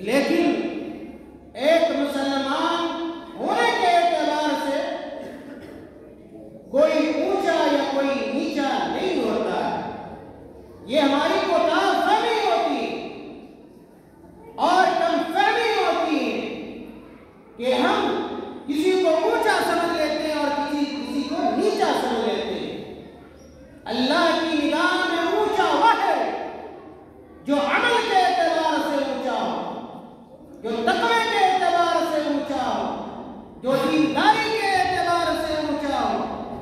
لیکن ایک مسلمان ہونے کے اعتبار سے کوئی اونچا یا کوئی نیچا نہیں ہوتا، یہ ہماری کوتاہ فہمی ہوتی اور کم فہمی ہوتی ہے کہ ہم کسی کو اونچا سمجھ لیتے ہیں اور کسی کو نیچا سمجھ لیتے ہیں۔ اللہ کی نگاہ میں اونچا وہ ہے جو عمل کے اعتبار سے اونچا ہو، جو تقوی کے اعتبار سے اونچا ہو، جو دینداری کے اعتبار سے اونچا ہو،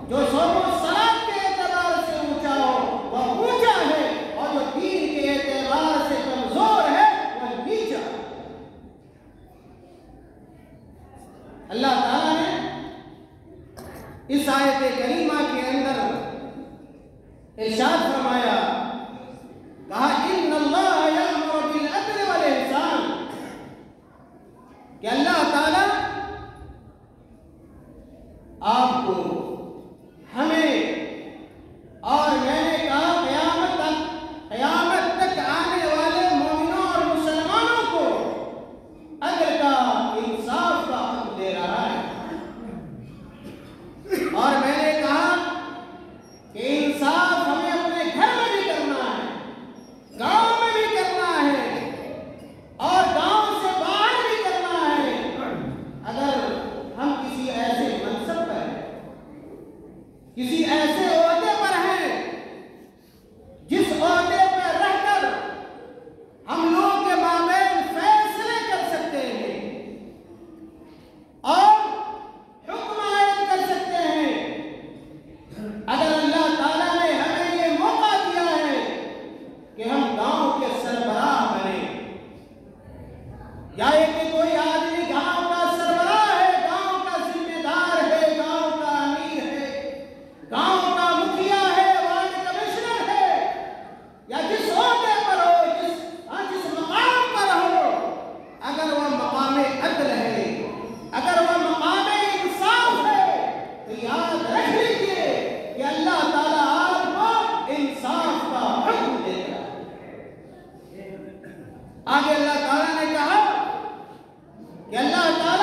جو صوم و صلاۃ کے اعتبار سے اونچا ہو وہ اونچا ہے، اور جو دین کے اعتبار سے کمزور ہے وہ نیچا ہے۔ اللہ تعالیٰ نے اس آیت کریمہ کے اندر ارشاد فرمایا، کہا ان اللہ یأمر بالعدل والاحسان، کہ اللہ تعالیٰ آپ کو، ہمیں اور میں نے کہا قیامت تک آنے والے مومنوں اور مسلمانوں کو عدل کا، انصاف کا حکم دے رہا ہے۔ اور میں نے کہا کہ انصاف ہمیں اپنے گھر میں بھی کرنا ہے، گاؤں میں بھی کرنا ہے، اور گاؤں سے باہر بھی کرنا ہے۔ اگر ہم کسی ایسے منصب پر ہیں، کسی ایسے عہدے پر ہیں جس عہدے پر رہ کر ہم لوگوں کے مابین فیصلے کر سکتے ہیں اور حکم عائد کر سکتے ہیں، اگر اللہ تعالیٰ نے ہمیں یہ موقع دیا ہے کہ ہم گاؤں کے سربراہ بنیں، یا کہ کوئی آدمی گاؤں کا سربراہ ہے، گاؤں کا ذمہ دار ہے، گاؤں کا امیر ہے، گاؤں کا مکھیا ہے، وارڈ کمشنر ہے، یا جس عہدے پر ہو، جس مقام پر ہو، اگر وہ مقام عدل ہے، اگر وہ مقام انصاف ہے، تو یاد رکھ لیجیے کہ اللہ تعالیٰ آپ کو انصاف کا حکم دیتا ہے۔ آگے اللہ تعالیٰ نے کہا کہ اللہ تعالیٰ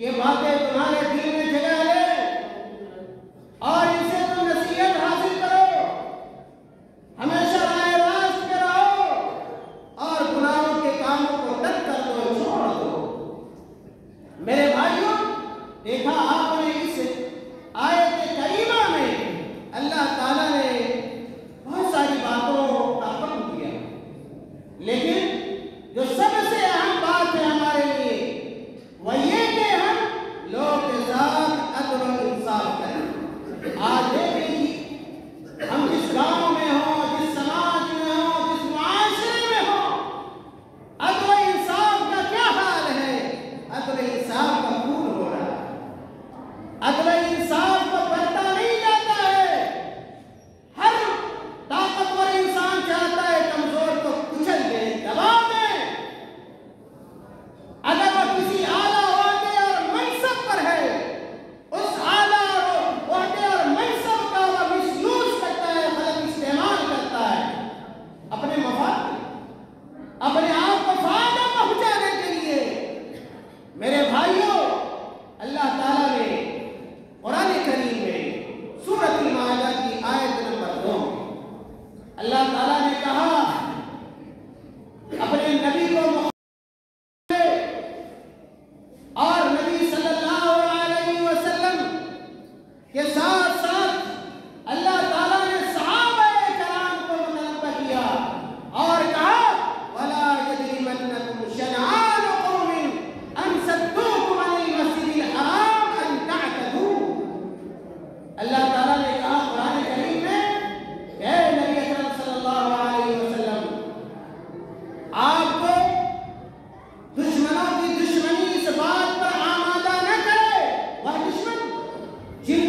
یہ باتیں تمہارے دل میں جگہ لے اور ان سے تم نصیحت حاصل کرو، ہمیشہ راہ راست پہ رہو اور گناہوں کے کاموں کو ترک کر دو، چھوڑ دو۔ میرے بھائیوں، دیکھا آپ نے اس آیت کریمہ میں اللہ تعالیٰ نے بہت ساری باتوں کا حکم کیا، لیکن جو سب سے اہم بات ہے ہمارے لیے وہ یہ کہ ہم لوگ کے ساتھ عدل و انصاف کریں۔ آج دیکھ لیجیے، ہم جس گاؤں میں ہوں، جس سماج میں ہوں، جس معاشرے میں ہوں، عدل و انصاف کا کیا حال ہے؟ عدل و انصاف کا خون ہو رہا ہے، عدل و انصاف کو برتا نہیں جاتا ہے۔ ہر طاقتور انسان چاہتا ہے کمزور کو کچل دے، دبا دے۔ اگر وہ کسی اعلیٰ عہدے اور منصب پر ہے، اس اعلیٰ عہدے اور منصب کا وہ مس یوز کرتا ہے، غلط استعمال کرتا ہے اپنے مفاد، اپنے آپ کو فائدہ پہنچانے کے لیے۔ میرے بھائیوں، اللہ تعالیٰ نے قرآن کریم میں سورۃ المائدہ کی آیت نمبر 2 اللہ تعالیٰ نے کہا اپنے نبی کو اور نبی صلی اللہ علیہ وسلم کے ساتھ ساتھ اللہ تعالیٰ نے صحابہ کرام کو متنبہ کیا اور کہا وَلَا يَجْرِمَنَّكُمْ شَنَآنُ قَوْمٍ أَن صَدُّوكُمْ عَنِ الْمَسْجِدِ الْحَرَامِ أَن تَعْتَدُوا۔ اللہ تعالیٰ نے کہا قرآن کریم میں کہ اے نبی اکرم صلی اللہ علیہ وسلم، آپ کو دشمنوں کی دشمنی اس بات پر آمادہ نہ کرے، وہ دشمن جن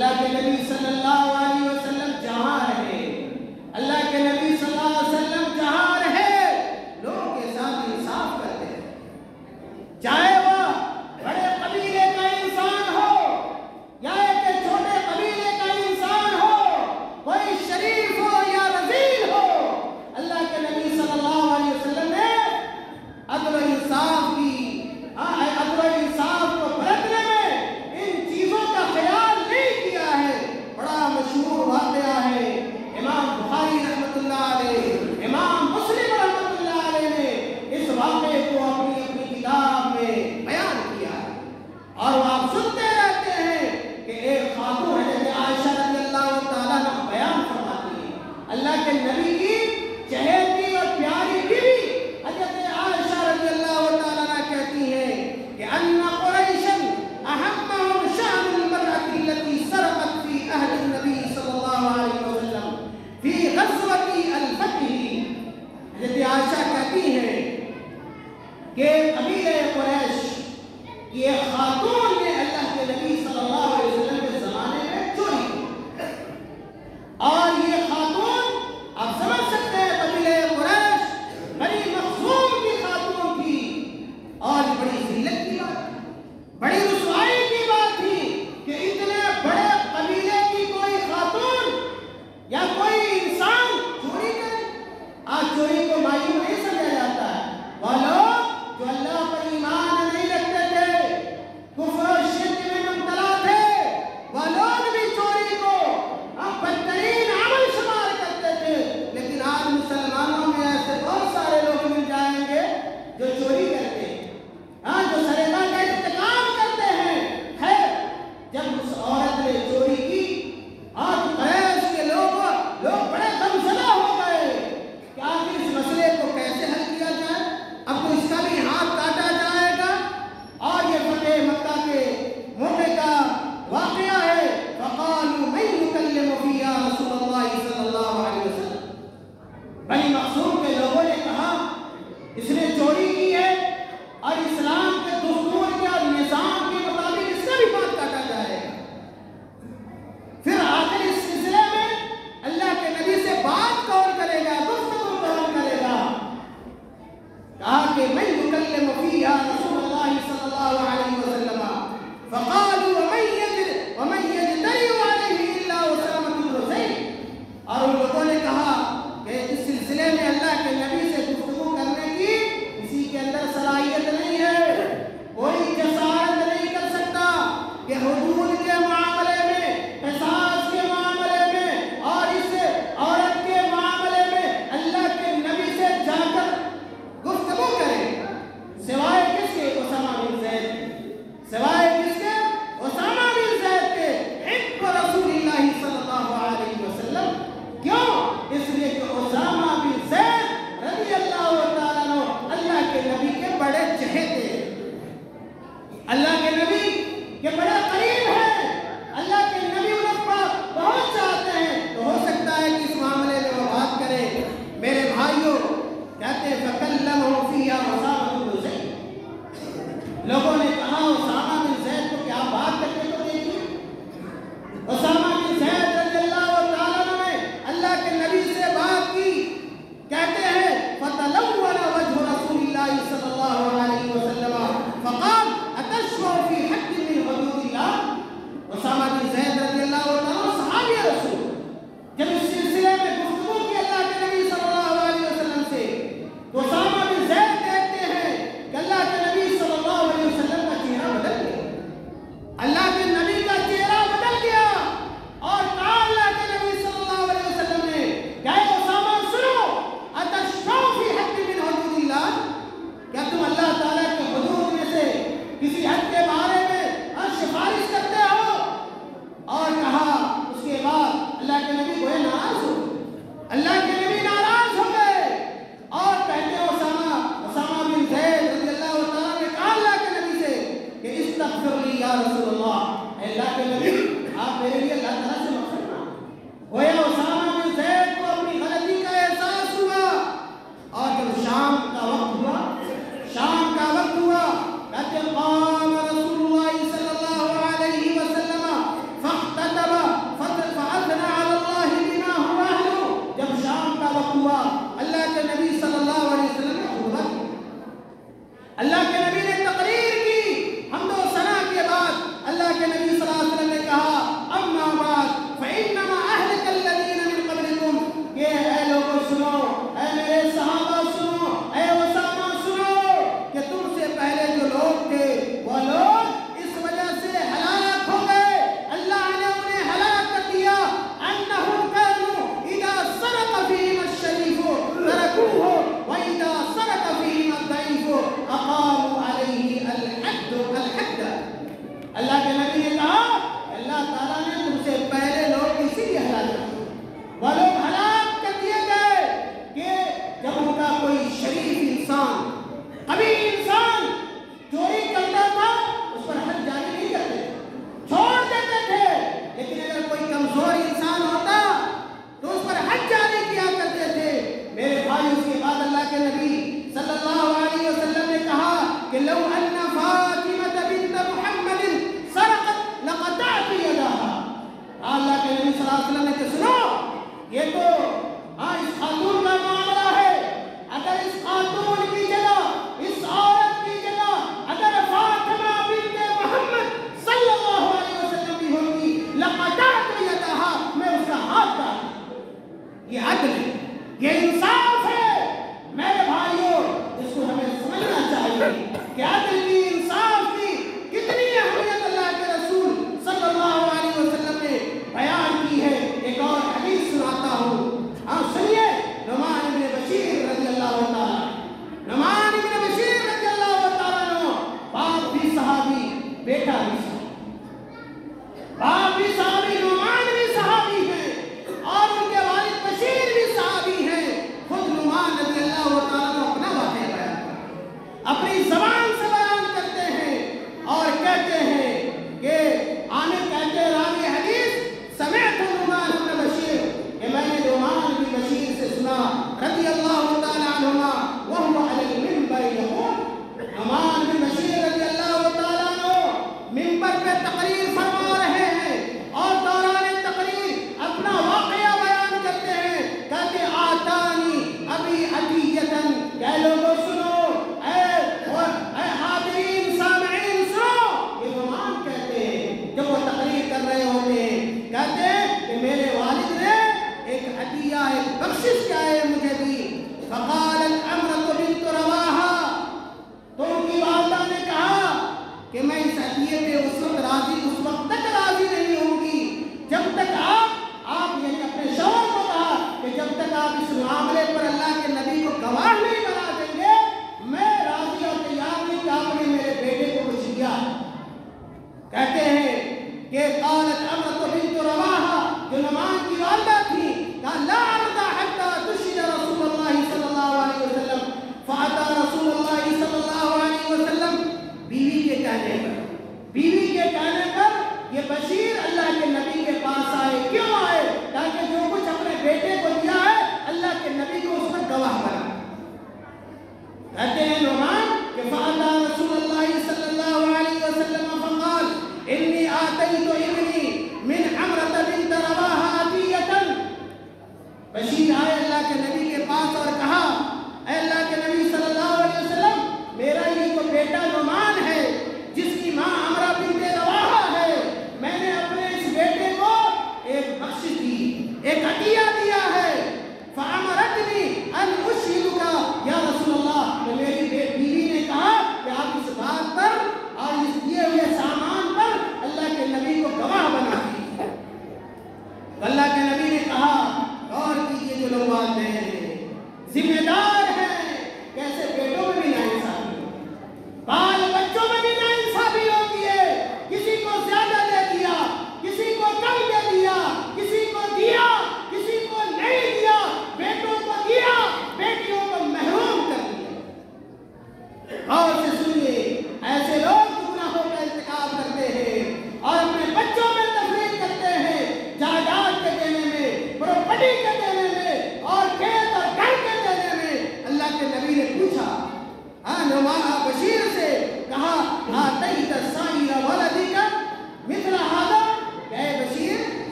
اللہ کے نبی صلی اللہ علیہ وسلم جہاں رہے، اللہ کے نبی صلی اللہ علیہ وسلم جہاں رہے، لوگوں کے ساتھ انصاف کرتے ہیں، چاہے وہ بڑے قبیلے کا انسان ہو یا ایک چھوٹے قبیلے کا انسان ہو، کوئی شریف ہو یا رذیل ہو، اللہ کے نبی صلی اللہ علیہ وسلم نے عدل و انصاف کو برتنے میں ان چیزوں کا خیال نہیں کیا ہے۔ بڑا مشہور واقعہ ہے، امام بخاری رحمۃ اللہ علیہ، امام مسلم رحمۃ اللہ علیہ نے اس واقعے کو اپنی کتاب میں بیان کیا ہے، اور وہ آپ سنتے رہتے ہیں کہ ایک خاتون حضرت عائشہ رضی اللہ تعالیٰ عنہ بیان فرماتی ہے، اللہ کے نبی کی چہیتی اور پیاری بیوی حضرت عائشہ رضی اللہ تعالیٰ عنہ کہتی ہیں کہ ان قریشا اہمہم شأن المرأة التي سرقت في اہل النبی صلی اللہ علیہ وسلم فی غزوة الفتح۔ حضرت عائشہ کہتی ہیں کہ قبیلہ قریش کی ایک خاتون نے اللہ کے نبی صلی اللہ علیہ وسلم کے زمانے میں چوری کی، اور یہ خاتون آپ سمجھ سکتے ہیں قبیلہ قریش بڑی مخزوم کی خاتون تھی، اور یہ بڑی ذلت کی بات تھی، بڑی رسوائی کی بات تھی کہ اتنے بڑے قبیلے کی کوئی خاتون یا کوئی انسان چوری کرے۔ آج چوری کو معیوب نہیں سمجھا جاتا ہے، وہ لوگ جو اللہ پر ایمان نہیں رکھتے تھے، کفر و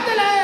عدل ہے